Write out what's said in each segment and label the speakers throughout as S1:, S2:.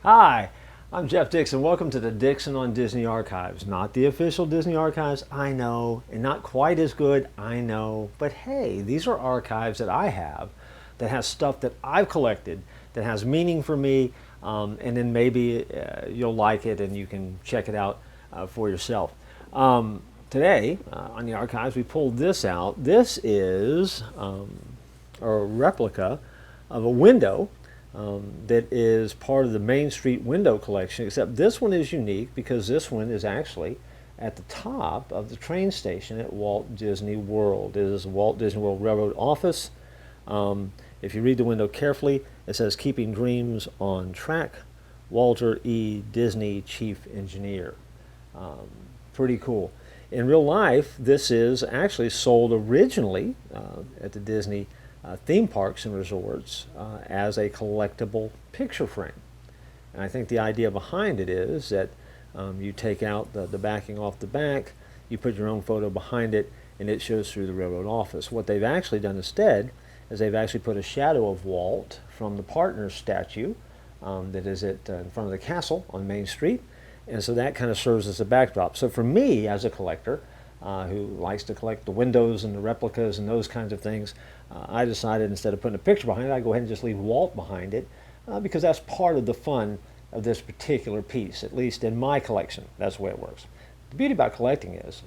S1: Hi, I'm Jeff Dixon. Welcome to the Dixon on Disney Archives. Not the official Disney Archives, I know, and not quite as good, I know. But hey, these are archives that I have that has stuff that I've collected that has meaning for me, and then maybe you'll like it and you can check it out for yourself. Today, on the archives, we pulled this out. This is a replica of a window that is part of the Main Street window collection, except this one is unique because this one is actually at the top of the train station at Walt Disney World. It is the Walt Disney World Railroad office. If you read the window carefully, it says "Keeping Dreams on Track, Walter E. Disney, Chief Engineer." Pretty cool. In real life, this is actually sold originally at the Disney theme parks and resorts as a collectible picture frame. And I think the idea behind it is that you take out the backing off the back, you put your own photo behind it, and it shows through the railroad office. What they've actually done instead is they've actually put a shadow of Walt from the Partners statue that is in front of the castle on Main Street, and so that kind of serves as a backdrop. So for me, as a collector, who likes to collect the windows and the replicas and those kinds of things, I decided instead of putting a picture behind it, I'd go ahead and just leave Walt behind it because that's part of the fun of this particular piece, at least in my collection. That's the way it works. The beauty about collecting is,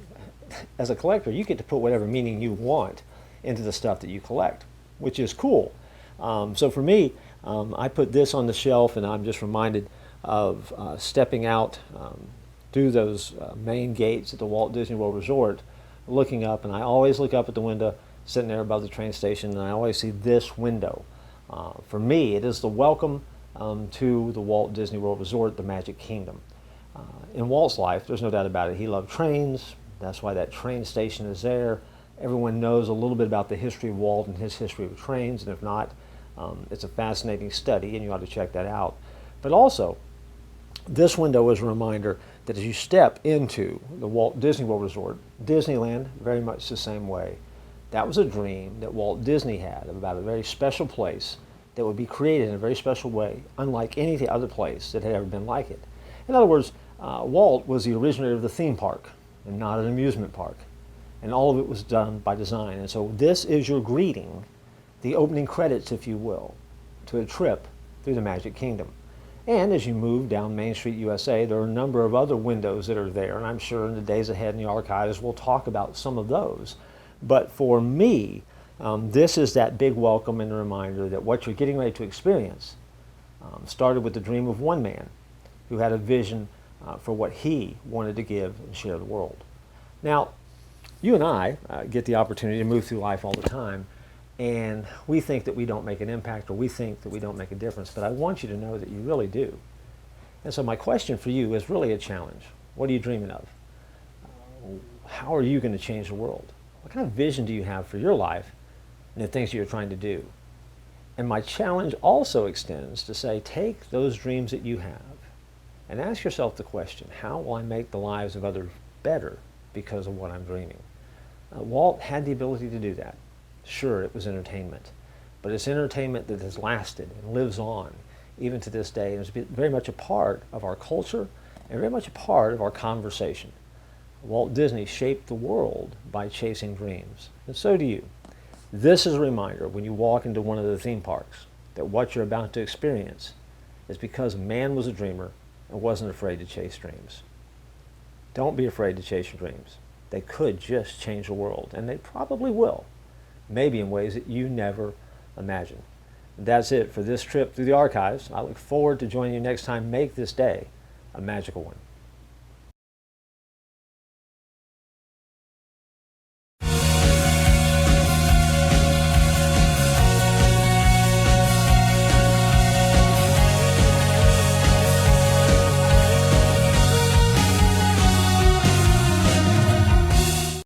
S1: as a collector, you get to put whatever meaning you want into the stuff that you collect, which is cool. So for me, I put this on the shelf, and I'm just reminded of stepping out through those main gates at the Walt Disney World Resort, looking up, and I always look up at the window sitting there above the train station, and I always see this window. For me, it is the welcome to the Walt Disney World Resort, the Magic Kingdom. In Walt's life, there's no doubt about it, he loved trains. That's why that train station is there. Everyone knows a little bit about the history of Walt and his history of trains, and if not, it's a fascinating study, and you ought to check that out. But also, this window is a reminder that as you step into the Walt Disney World Resort, Disneyland, very much the same way. That was a dream that Walt Disney had about a very special place that would be created in a very special way, unlike any other place that had ever been like it. In other words, Walt was the originator of the theme park and not an amusement park. And all of it was done by design. And so this is your greeting, the opening credits, if you will, to a trip through the Magic Kingdom. And as you move down Main Street, USA, there are a number of other windows that are there, and I'm sure in the days ahead in the archives we'll talk about some of those. But for me, this is that big welcome and reminder that what you're getting ready to experience started with the dream of one man who had a vision for what he wanted to give and share the world. Now, you and I get the opportunity to move through life all the time, and we think that we don't make an impact, or we think that we don't make a difference, but I want you to know that you really do. And so my question for you is really a challenge. What are you dreaming of? How are you going to change the world? What kind of vision do you have for your life and the things that you're trying to do? And my challenge also extends to say, take those dreams that you have and ask yourself the question, how will I make the lives of others better because of what I'm dreaming? Walt had the ability to do that. Sure, it was entertainment, but it's entertainment that has lasted and lives on even to this day, and is very much a part of our culture and very much a part of our conversation. Walt Disney shaped the world by chasing dreams, and so do you. This is a reminder when you walk into one of the theme parks that what you're about to experience is because man was a dreamer and wasn't afraid to chase dreams. Don't be afraid to chase your dreams. They could just change the world, and they probably will. Maybe in ways that you never imagined. That's it for this trip through the archives. I look forward to joining you next time. Make this day a magical one.